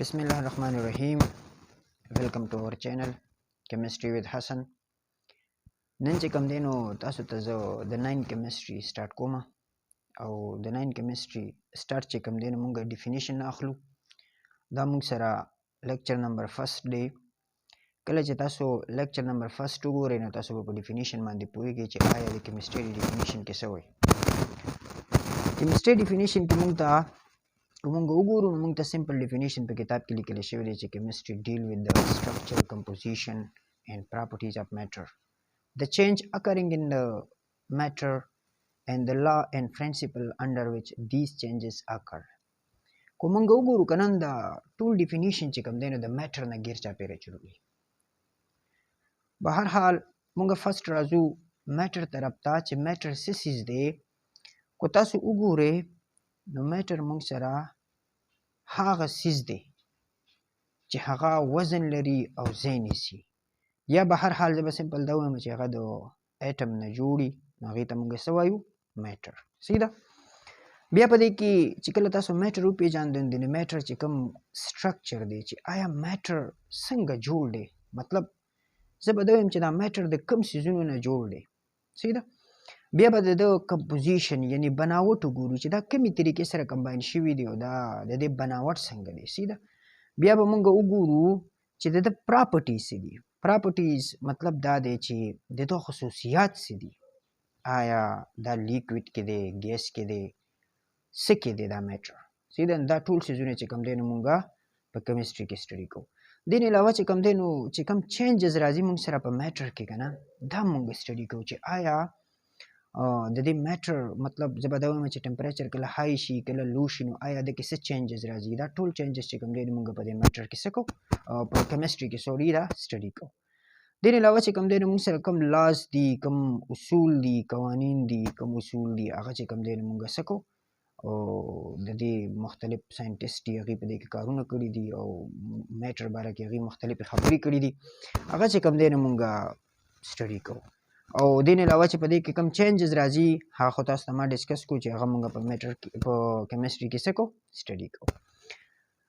Bismillahirrahmanirrahim. Welcome to our channel Chemistry with Hassan. نن چې کوم دی نو تاسو ته زه د 9 chemistry start کوم او د 9 chemistry start چې کوم دی نو موږ definition اخلو. دا موږ سره lecture number first دی. کله چې تاسو lecture number first وګورئ نو تاسو په definition باندې پوهیږئ چې آیا د chemistry definition کې څه وایي. chemistry definition کې موږ ته موږ وګورو موږ ته simple definition په کتاب کې لیکل شوی دی چې chemistry deal with the structure, composition and properties of matter, the change occurring in the matter and the law and principle under which these changes occur. کو موږ وګورو کنه دا ټول definition چې کوم دی نو د matter نه غیر چا پیره چلوي. بهر حال موږ فرست راځو matter طرف ته چې matter څه څیز دی. کو تاسو وګورئ نو میټر موږ سره هغه څیز دی چې هغه وزن لري او ځای نیسي، یا به هر حال زه به سمپل دا وایم چې هغه د ایټم نه جوړي نو هغې ته موږ څه وایو میټر. صحیح ده. بیا په دې کې چې کله تاسو میټر وپېژاندئ نو میټر چې کوم سټرکچر دی چې آیا میټر څنګه جوړ دی، مطلب زه به دا وایم چې دا میټر د کوم څیزونو نه جوړ دی. صحیح ده. بیا به د کمپوزیشن یعنی بناوټ وګورو چې دا کومې طریقې سره کمباین شوي دي او دا د دې بناوټ څنګه دی. سیده بیا به موږ وګورو چې د پراپرټیز څه دي. پراپرټیز مطلب دا دی چې د ده خصوصیات څه دي، آیا دا لیکویډ کې دی، ګیس کې دی، څه کې دی دا میټر. سیده دا ټول څیزونه چې کوم دی نو موږ په کیمستري کې سټډي کوو. دې نه علاوه چې کوم دی نو چې کوم چینجز راځي موږ سره په میټر کې که نه دا موږ سټډي کوو چې آیا د دې میټر مطلب زه به دا وایم چې ټمپریچر کله های شي کله لو شي نو آیا د کې څه چینجز راځي. دا ټول چینجز چې کوم دی موږ په دې میټر کې څه کوو په کیمستري کې سوري دا سټډي کوو. دې نه علاوه چې کوم دی موږ سره کوم لاز دي، کوم اصول دي، قوانین دي، کوم اصول دي هغه چې کوم دی موږ څه کوو او د دې مختلف ساینټسټ دي هغې په دې کې کارونه کړي دي او میټر باره کې هغې مختلفې خبرې کړي دي هغه چې کوم دی موږ سټډي کوو. او دې نه علاوه چې په دې کې کوم چینجز راځي هغه خو تاسو ته ما ډسکس کړو چې هغه موږ په میټر په کیمستري کې څه کوو سټډي کوو.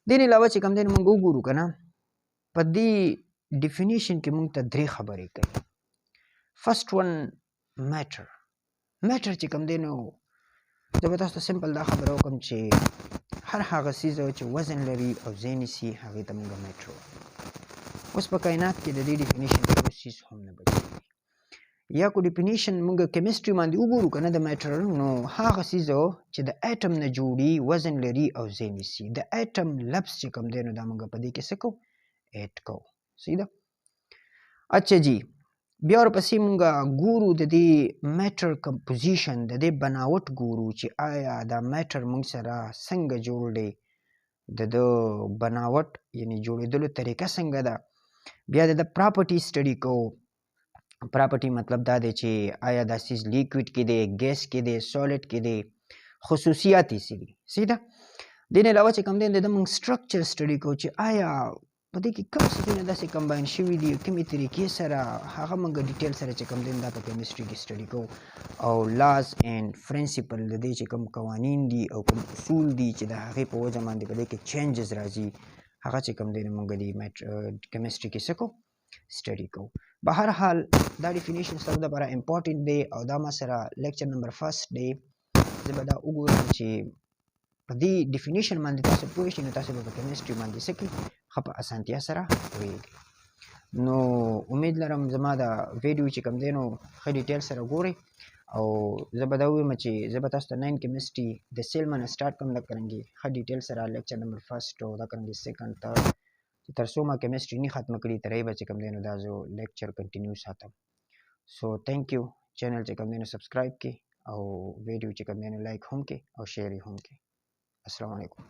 دې نه علاوه چې کوم دی موږ وګورو که نه په دې ډیفینیشن کې موږ ته درې خبرې کوي. فرسټ ون میټر. میټر چې کوم دی نو زه به تاسو ته سمپل دا خبره وکړم چې هر هغه څیز چې وزن لري او ځای نیسي هغې ته موږ میټر وایو. اوس په کائنات کې د دې ډیفینیشن یو څیز هم نه بچي یا کو ډیفینیشن موږ کیمستري باندې وګورو که نه د میټر نو هغه څیز چې د ایټم نه جوړي، وزن لري او ځای نیسي. د ایټم لفظ چې کوم دی نو دا موږ په دې کې څه کوو ایډ کوو. صحیح ده. اچھا جی بیا ورپسې موږ ګورو د دې میټر کمپوزیشن د دې بناوټ ګورو چې آیا دا میټر موږ سره څنګه جوړ دی، د ده بناوټ یعنی جوړېدلو طریقه څنګه ده. بیا د پراپرټي سټډي کوو. پراپرټي مطلب دا دی چې آیا دا څیز لیکویډ کې دی، ګیس کې دی، سالډ کې دی، خصوصیات یې څه دي. صحیح ده. دې نه علاوه چې کوم دی د ده موږ سټرکچر سټډي کوو چې آیا په دې کې کوم څیزونه داسې کمباین شوي دي کومې طریقې سره هغه موږ ډیټیل سره چې کوم دی دا په کیمستري کې سټډي کوو. او لاز اینډ پرنسپل د دې چې کوم قوانین دي او کوم اصول دي چې د هغې په وجه باندې په دې کې چینجز راځي هغه چې کوم دی موږ د کیمستري کې څه کوو سټډي کوو. به هر حال دا ډیفینیشن ستاسو دپاره امپورټنټ دی او دا ما سره لیکچر نمبر فرست دی. زه به دا وګورم چې په دې ډیفینیشن باندې تاسو پوه شئ نو تاسو به په کیمستري باندې څه کړئ ښه په اسانتیا سره پوهیږئ. نو امید لرم زما دا ویډیو چې کوم دی نو ښه ډیټیل سره ګورئ او زه به دا ووایم چې زه به تاسو ته 9 کیمستري د سیل نه سټارټ کوم دا کرنګې ښه ډیټیل سره لیکچر نمبر فرست او دا کرنګې سیکنډ تھرډ چې تر څو ما کیمستري نه ختمه کړي تر هغې به چې کوم دی نو دا زه لیکچر کنټینیو ساتم. سو تھینک یو. چینل چې کوم دی نو سبسکرایب کړئ او ویډیو چې کوم دی نو لایک هم کړئ او شیر یې هم کړئ. السلام علیکم.